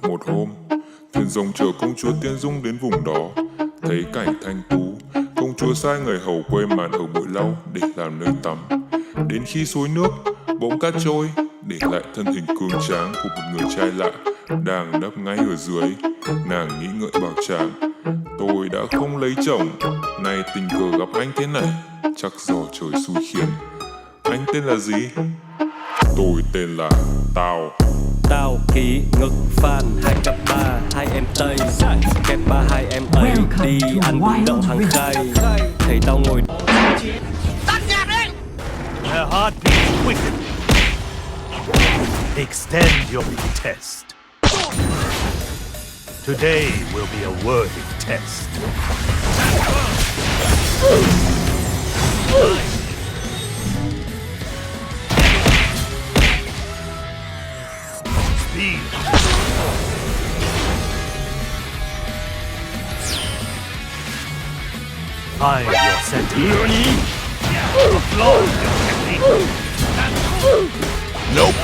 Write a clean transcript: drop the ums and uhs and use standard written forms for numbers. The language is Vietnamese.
Một hôm, thuyền rồng chở công chúa Tiên Dung đến vùng đó. Thấy cảnh thanh tú, công chúa sai người hầu quây màn ở bụi lau để làm nơi tắm. Đến khi suối nước, bỗng cát trôi, để lại thân hình cường tráng của một người trai lạ đang nấp ngay ở dưới. Nàng nghĩ ngợi bảo chàng: tôi đã không lấy chồng, nay tình cờ gặp anh thế này, chắc do trời xui khiến. Anh tên là gì? Tôi tên là Tao. Tao ký ngực fan 2 3 hai em Tây kẹp ba hai em ấy đi ăn bún đậu hàng khai. Thấy tao ngồi Their heart beats quicken. Extend your test. Today will be a worthy test. Speed. Find your center. Applaud your technique. Nope.